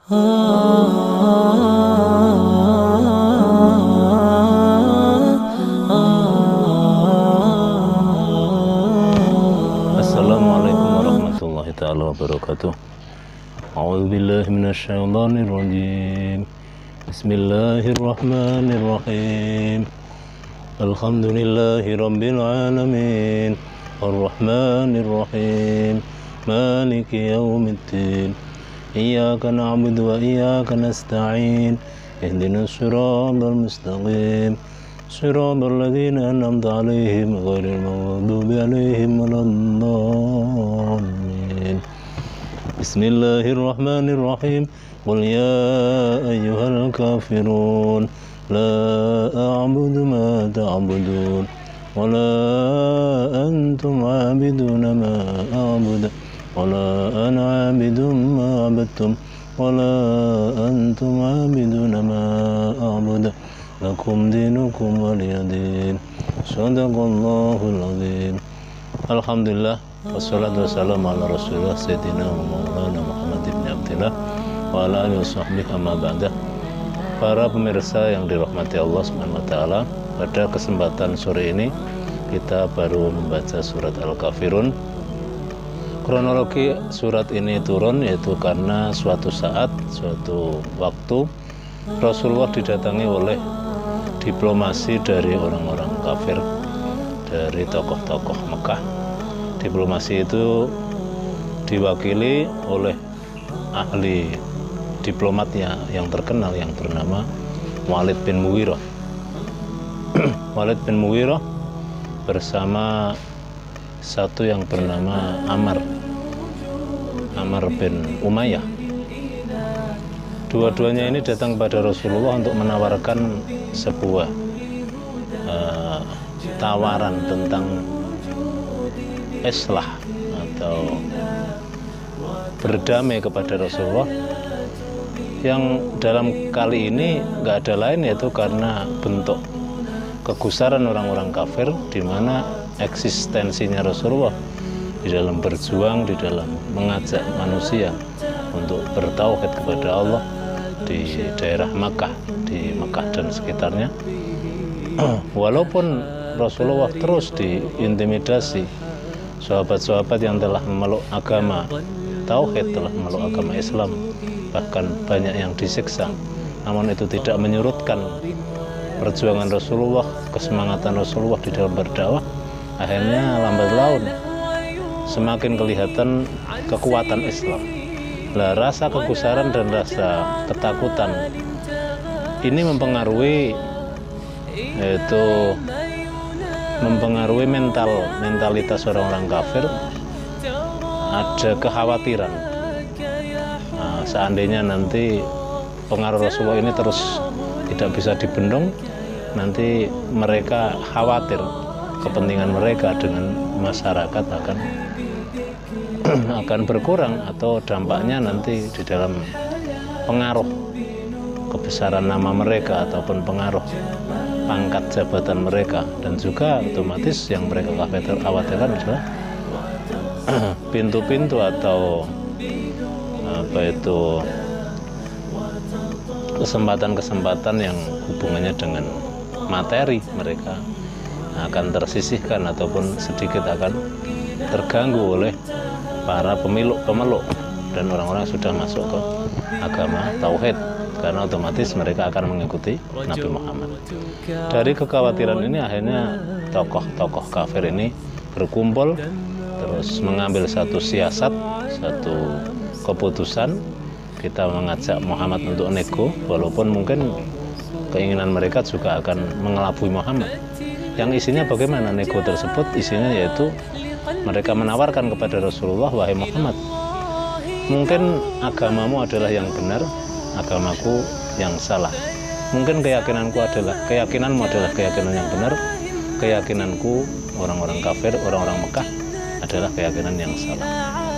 Assalamualaikum warahmatullahi ta'ala wabarakatuh. A'udzu billahi minasyaitonir rajim. Bismillahirrahmanirrahim. Alhamdulillahi rabbil alamin. Arrahmanir rahim. Maliki yaumiddin. Iyyaka na'budu wa iyyaka nasta'in. Ihdinas siratal mustaqim. Siratal ladzina an'amta 'alaihim ghairil maghdubi 'alaihim waladdallin. Bismillahirrahmanirrahim. Qul ya ayyuhal kafirun la a'budu ma ta'budun wa la antum 'abiduna ma a'budu wa la ana 'abidun ma 'abadtum wa la antum 'abiduna ma a'budu lakum dinukum waliyadin. Shadaqallahul azim. Alhamdulillah wassalatu wassalamu ala rasulillah sayyidina wa maulana Muhammad ibn Abdillah wa ala alihi washabbihi amma ba'dah. Para pemirsa yang dirahmati Allah Subhanahu wa taala, pada kesempatan sore ini kita baru membaca surat Al-Kafirun. Kronologi surat ini turun yaitu karena suatu saat, suatu waktu Rasulullah didatangi oleh diplomasi dari orang-orang kafir, dari tokoh-tokoh Mekah. Diplomasi itu diwakili oleh ahli diplomatnya yang terkenal yang bernama Walid bin Mughirah. Walid bin Mughirah bersama satu yang bernama Amr bin Umayyah. Dua-duanya ini datang kepada Rasulullah untuk menawarkan sebuah tawaran tentang islah atau berdamai kepada Rasulullah, yang dalam kali ini nggak ada lain yaitu karena bentuk kegusaran orang-orang kafir, di mana eksistensinya Rasulullah di dalam berjuang, di dalam mengajak manusia untuk bertauhid kepada Allah di daerah Makkah, di Makkah dan sekitarnya. Walaupun Rasulullah terus diintimidasi, sahabat-sahabat yang telah memeluk agama tauhid, telah memeluk agama Islam, bahkan banyak yang disiksa, namun itu tidak menyurutkan perjuangan Rasulullah, kesemangatan Rasulullah di dalam berdakwah. Akhirnya lambat laun semakin kelihatan kekuatan Islam. Lah, rasa kegusaran dan rasa ketakutan ini mempengaruhi mentalitas orang-orang kafir. Ada kekhawatiran, seandainya nanti pengaruh Rasulullah ini terus tidak bisa dibendung, nanti mereka khawatir kepentingan mereka dengan masyarakat akan berkurang, atau dampaknya nanti di dalam pengaruh kebesaran nama mereka ataupun pengaruh pangkat jabatan mereka, dan juga otomatis yang mereka khawatirkan adalah pintu-pintu atau kesempatan-kesempatan yang hubungannya dengan materi mereka akan tersisihkan ataupun sedikit akan terganggu oleh para pemeluk dan orang-orang yang sudah masuk ke agama tauhid, karena otomatis mereka akan mengikuti Nabi Muhammad. Dari kekhawatiran ini akhirnya tokoh-tokoh kafir ini berkumpul, terus mengambil satu siasat, satu keputusan. Kita mengajak Muhammad untuk nego, walaupun mungkin keinginan mereka juga akan mengelabui Muhammad. Yang isinya bagaimana nego tersebut? Isinya yaitu mereka menawarkan kepada Rasulullah, wahai Muhammad, mungkin agamamu adalah yang benar, agamaku yang salah. Mungkin keyakinanmu adalah keyakinan yang benar, keyakinanku orang-orang kafir, orang-orang Mekah adalah keyakinan yang salah.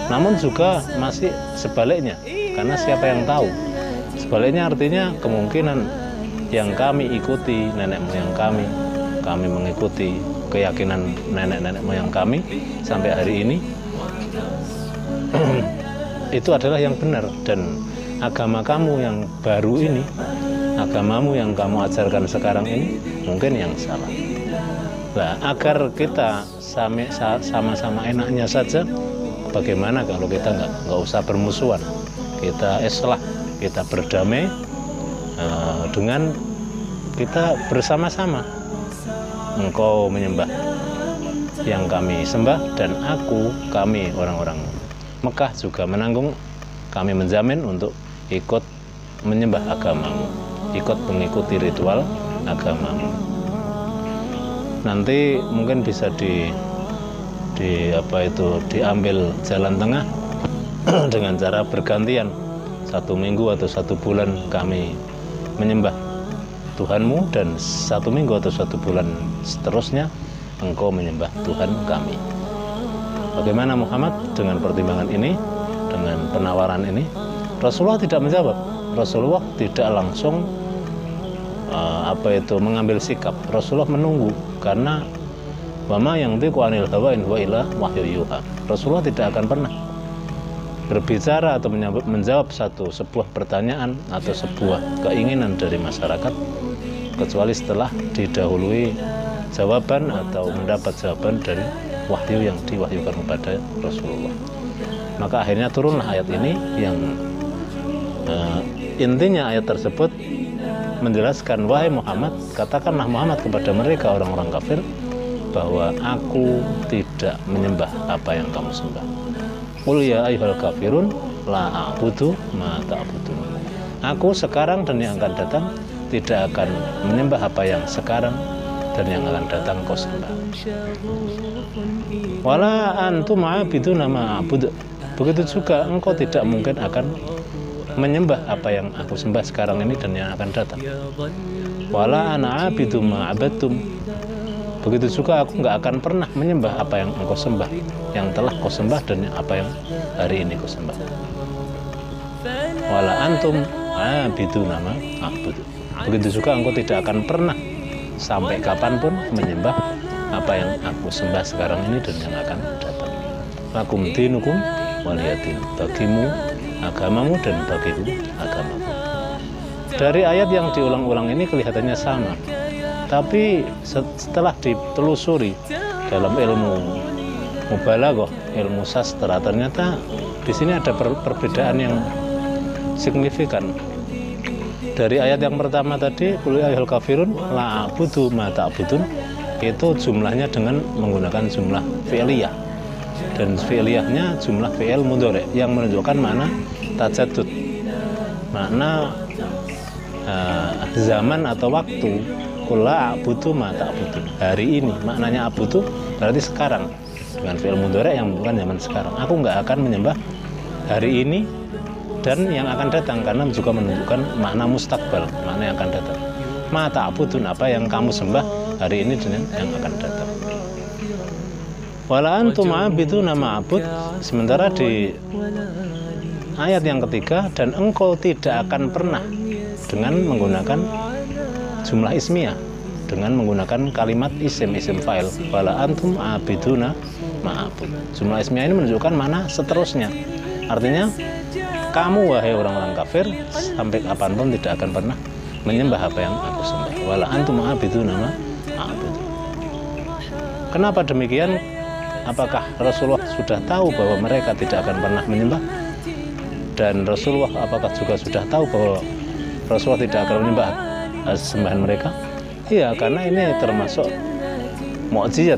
Namun juga masih sebaliknya, karena siapa yang tahu? Sebaliknya artinya kemungkinan yang kami ikuti nenek moyang kami mengikuti keyakinan nenek-nenek moyang kami sampai hari ini itu adalah yang benar, dan agama kamu yang baru ini, agamamu yang kamu ajarkan sekarang ini mungkin yang salah. Nah, agar kita sama-sama enaknya saja, bagaimana kalau kita nggak usah bermusuhan, kita islah, kita berdamai dengan kita bersama-sama. Engkau menyembah yang kami sembah, dan kami orang-orang Mekah juga menanggung, kami menjamin untuk ikut menyembah agamamu, ikut mengikuti ritual agamamu. Nanti mungkin bisa diambil jalan tengah dengan cara bergantian, 1 minggu atau 1 bulan kami menyembah Tuhanmu, dan 1 minggu atau 1 bulan seterusnya engkau menyembah Tuhan kami. Bagaimana Muhammad dengan pertimbangan ini, dengan penawaran ini? Rasulullah tidak menjawab. Rasulullah tidak langsung mengambil sikap. Rasulullah menunggu, karena wama yang yantiqu anil hawa in huwa illa wahyu yuha. Rasulullah tidak akan pernah berbicara atau menjawab sebuah pertanyaan atau sebuah keinginan dari masyarakat kecuali setelah didahului jawaban atau mendapat jawaban dari wahyu yang diwahyukan kepada Rasulullah. Maka akhirnya turunlah ayat ini yang intinya ayat tersebut menjelaskan, wahai Muhammad, katakanlah Muhammad kepada mereka orang-orang kafir bahwa aku tidak menyembah apa yang kamu sembah. Qul ya ayyuhal kafirun la a'budu ma ta'budun. Aku sekarang dan yang akan datang tidak akan menyembah apa yang sekarang dan yang akan datang kau sembah. Wala antum a'biduna ma a'budu. Begitu juga engkau tidak mungkin akan menyembah apa yang aku sembah sekarang ini dan yang akan datang. Wala ana a'bidu ma abadtum. Begitu juga aku nggak akan pernah menyembah apa yang engkau sembah, yang telah kau sembah dan apa yang hari ini kau sembah. Wala antum a'biduna ma a'budu. Begitu juga engkau tidak akan pernah sampai kapanpun menyembah apa yang aku sembah sekarang ini dan yang akan datang. Lakum dinukum waliyadin. Bagimu agamamu dan bagiku agamaku. Dari ayat yang diulang-ulang ini kelihatannya sama, tapi setelah ditelusuri dalam ilmu mubalaghah, ilmu sastra, ternyata di sini ada perbedaan yang signifikan. Dari ayat yang pertama tadi, qul ya ayyuhal kafirun la a'budu ma ta'budun, itu jumlahnya dengan menggunakan jumlah fi'liyah, dan fi'liyahnya jumlah fi'il mudhari yang menunjukkan makna tajaddud, makna zaman atau waktu. Qul la a'budu ma ta'budun, hari ini, maknanya a'budu berarti sekarang, dengan fi'il mudhari yang bukan zaman sekarang. Aku nggak akan menyembah hari ini dan yang akan datang, karena juga menunjukkan makna mustakbal, makna yang akan datang. Ma ta'budun, apa yang kamu sembah hari ini dan yang akan datang. Wala antum a'biduna ma a'bud, sementara di ayat yang ketiga, dan engkau tidak akan pernah, dengan menggunakan jumlah ismiyah, dengan menggunakan kalimat isim fa'il. Wala antum a'biduna ma a'bud. Jumlah ismiyah ini menunjukkan mana seterusnya. Artinya kamu wahai orang-orang kafir sampai kapanpun tidak akan pernah menyembah apa yang aku sembah. Wala antum a'biduna ma a'bud. Kenapa demikian? Apakah Rasulullah sudah tahu bahwa mereka tidak akan pernah menyembah? Dan Rasulullah apakah juga sudah tahu bahwa Rasulullah tidak akan menyembah sembahan mereka? Iya, karena ini termasuk mukjizat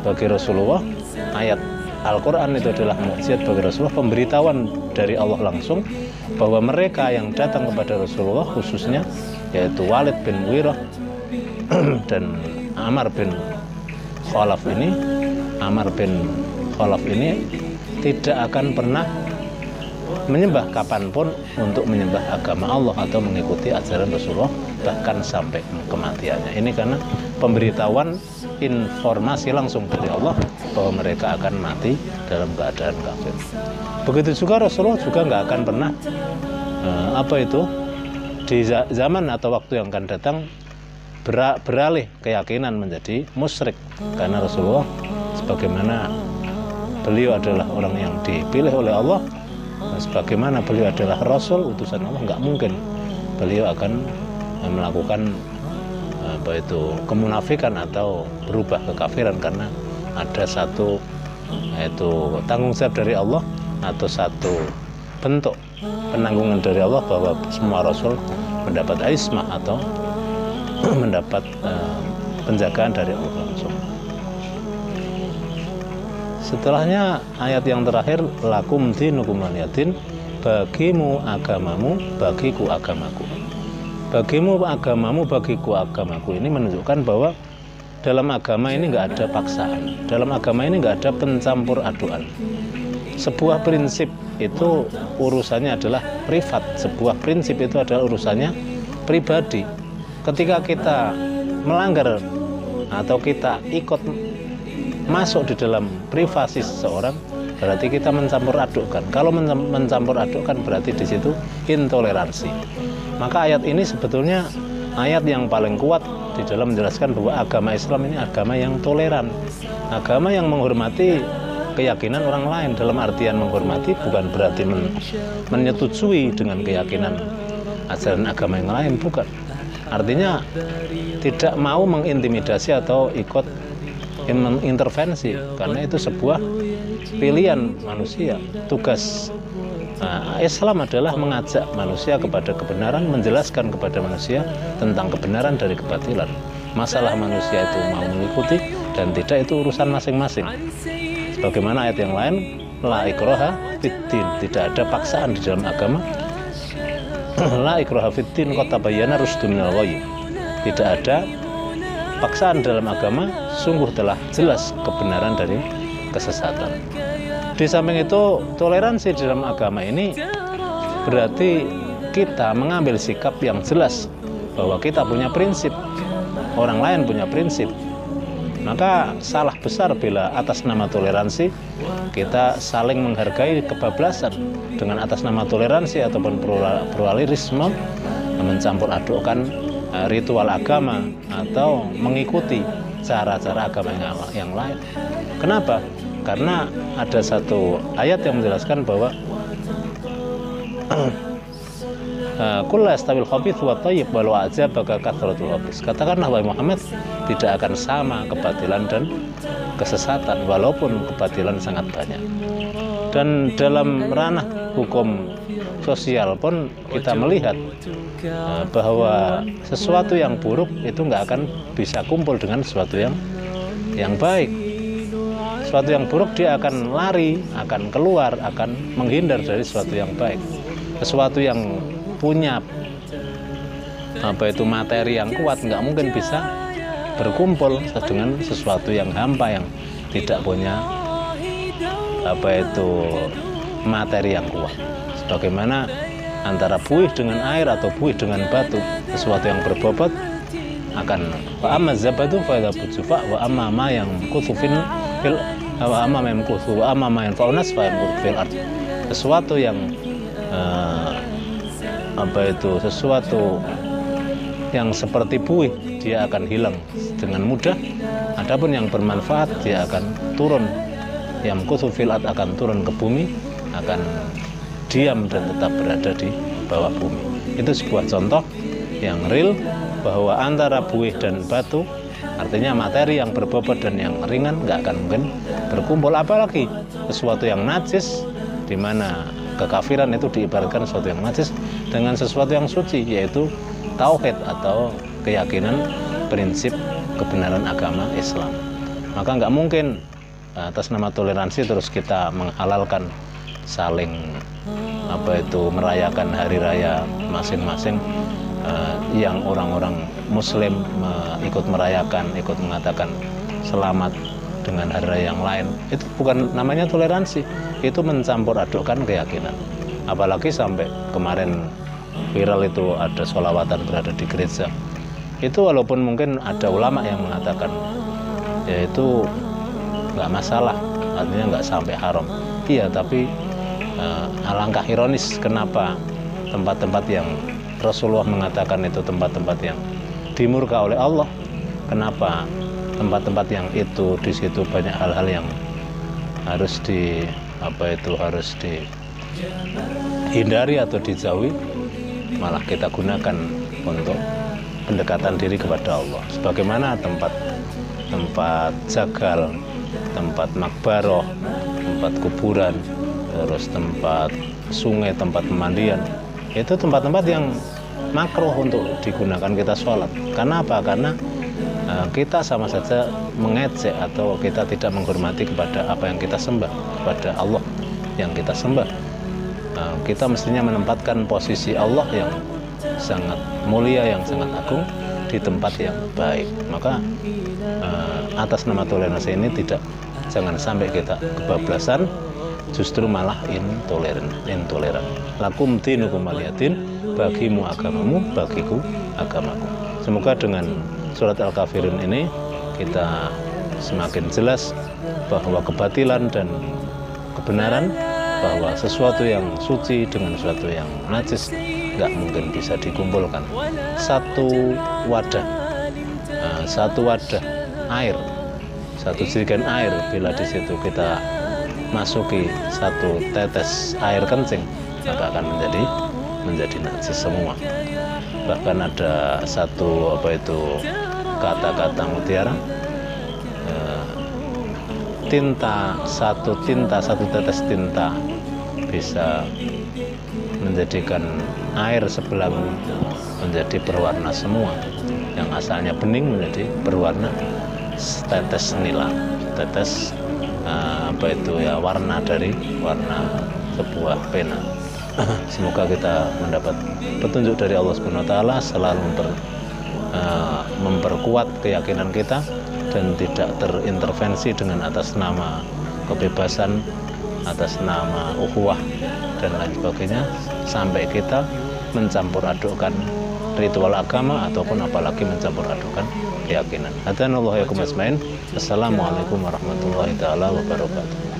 bagi Rasulullah. Ayat Al-Quran itu adalah mukjizat bagi Rasulullah, pemberitahuan dari Allah langsung bahwa mereka yang datang kepada Rasulullah khususnya, yaitu Walid bin Mughirah dan Amr bin Khalaf ini tidak akan pernah menyembah kapanpun untuk menyembah agama Allah atau mengikuti ajaran Rasulullah, bahkan sampai kematiannya. Ini karena pemberitahuan, informasi langsung dari Allah bahwa mereka akan mati dalam keadaan kafir. Begitu juga Rasulullah juga nggak akan pernah di zaman atau waktu yang akan datang beralih keyakinan menjadi musyrik, karena Rasulullah sebagaimana beliau adalah orang yang dipilih oleh Allah, sebagaimana beliau adalah Rasul utusan Allah, nggak mungkin beliau akan melakukan kemunafikan atau berubah kekafiran, karena ada satu yaitu tanggung jawab dari Allah atau satu bentuk penanggungan dari Allah bahwa semua Rasul mendapat ismah atau mendapat penjagaan dari Allah langsung. Setelahnya ayat yang terakhir, lakum dinukum waliyadin, bagimu agamamu, bagiku agamaku. Bagimu agamamu, bagiku agamaku ini menunjukkan bahwa dalam agama ini nggak ada paksaan, dalam agama ini nggak ada pencampur aduan. Sebuah prinsip itu urusannya adalah privat, sebuah prinsip itu adalah urusannya pribadi. Ketika kita melanggar atau kita ikut masuk di dalam privasi seseorang, berarti kita mencampur adukkan. Kalau mencampur adukkan berarti di situ intoleransi. Maka ayat ini sebetulnya ayat yang paling kuat di dalam menjelaskan bahwa agama Islam ini agama yang toleran, agama yang menghormati keyakinan orang lain. Dalam artian menghormati bukan berarti menyetujui dengan keyakinan ajaran agama yang lain, bukan. Artinya tidak mau mengintimidasi atau ikut mengintervensi, karena itu sebuah pilihan manusia. Tugas Islam adalah mengajak manusia kepada kebenaran, menjelaskan kepada manusia tentang kebenaran dari kebatilan. Masalah manusia itu mau mengikuti dan tidak, itu urusan masing-masing. Sebagaimana ayat yang lain, la ikraha fiddin, tidak ada paksaan di dalam agama. La ikraha fiddin qad tabayyana rusdu minal ghayy. Tidak ada paksaan dalam agama, sungguh telah jelas kebenaran dari kesesatan. Di samping itu, toleransi di dalam agama ini berarti kita mengambil sikap yang jelas bahwa kita punya prinsip, orang lain punya prinsip. Maka salah besar bila atas nama toleransi kita saling menghargai kebablasan dengan atas nama toleransi ataupun pluralisme mencampur adukkan ritual agama atau mengikuti cara-cara agama yang lain. Kenapa? Karena ada satu ayat yang menjelaskan bahwa qul la yastawil khabith wa thayyib walau a'jabaka kathratul khabith. Katakanlah wahai Muhammad, tidak akan sama kebatilan dan kesesatan walaupun kebatilan sangat banyak. Dan dalam ranah hukum sosial pun kita melihat bahwa sesuatu yang buruk itu nggak akan bisa kumpul dengan sesuatu yang baik. Sesuatu yang buruk dia akan lari, akan keluar, akan menghindar dari sesuatu yang baik. Sesuatu yang punya materi yang kuat nggak mungkin bisa berkumpul dengan sesuatu yang hampa yang tidak punya materi yang kuat. Sebagaimana antara buih dengan air atau buih dengan batu, sesuatu yang berbobot akan wa amma zabadu fa yadhabu jufa wa amma ma yang kutsufin fil wa amma ma yamkuthu wa amma ma yanfa'unas fa yamkuthu fil ard. Sesuatu yang sesuatu yang seperti buih dia akan hilang dengan mudah, adapun yang bermanfaat dia akan turun, yang kutufil akan turun ke bumi, akan diam dan tetap berada di bawah bumi. Itu sebuah contoh yang real bahwa antara buih dan batu, artinya materi yang berbobot dan yang ringan nggak akan mungkin berkumpul. Apalagi sesuatu yang najis, di mana kekafiran itu diibaratkan sesuatu yang najis dengan sesuatu yang suci, yaitu tauhid atau keyakinan prinsip kebenaran agama Islam. Maka nggak mungkin atas nama toleransi terus kita menghalalkan saling merayakan hari raya masing-masing yang orang-orang Muslim ikut merayakan, ikut mengatakan selamat dengan hari raya yang lain. Itu bukan namanya toleransi, itu mencampur adukkan keyakinan. Apalagi sampai kemarin viral itu ada sholawatan berada di gereja. Itu walaupun mungkin ada ulama yang mengatakan ya itu nggak masalah, artinya nggak sampai haram. Iya, tapi alangkah ironis kenapa tempat-tempat yang Rasulullah mengatakan itu tempat-tempat yang dimurka oleh Allah, kenapa tempat-tempat yang itu di situ banyak hal-hal yang harus hindari atau dijauhi, malah kita gunakan untuk pendekatan diri kepada Allah. Sebagaimana tempat jagal, tempat makbaroh, tempat kuburan, terus tempat sungai, tempat pemandian, itu tempat-tempat yang makruh untuk digunakan kita sholat. Karena apa? Karena kita sama saja mengejek atau kita tidak menghormati kepada apa yang kita sembah, kepada Allah yang kita sembah. Kita mestinya menempatkan posisi Allah yang sangat mulia, yang sangat agung di tempat yang baik. Maka atas nama toleransi ini jangan sampai kita kebablasan, justru malah intoleran. Lakum dinukum waliyadin, bagimu agamamu, bagiku agamaku. Semoga dengan surat Al-Kafirun ini kita semakin jelas bahwa kebatilan dan kebenaran, bahwa sesuatu yang suci dengan sesuatu yang najis nggak mungkin bisa dikumpulkan. Satu wadah air, satu jerigen air, bila di situ kita masuki satu tetes air kencing, maka akan menjadi najis semua. Bahkan ada satu kata-kata mutiara, satu tetes tinta bisa menjadikan air sebelah menjadi berwarna semua, yang asalnya bening menjadi berwarna tetes nila, tetes warna dari warna sebuah pena. Semoga kita mendapat petunjuk dari Allah Subhanahu wa taala, selalu memperkuat keyakinan kita dan tidak terintervensi dengan atas nama kebebasan, atas nama ukhuwah dan lain sebagainya, sampai kita mencampur adukkan ritual agama ataupun apalagi mencampur adukkan keyakinan. Hadanallahu yakum asmain. Assalamualaikum warahmatullahi taala wabarakatuh.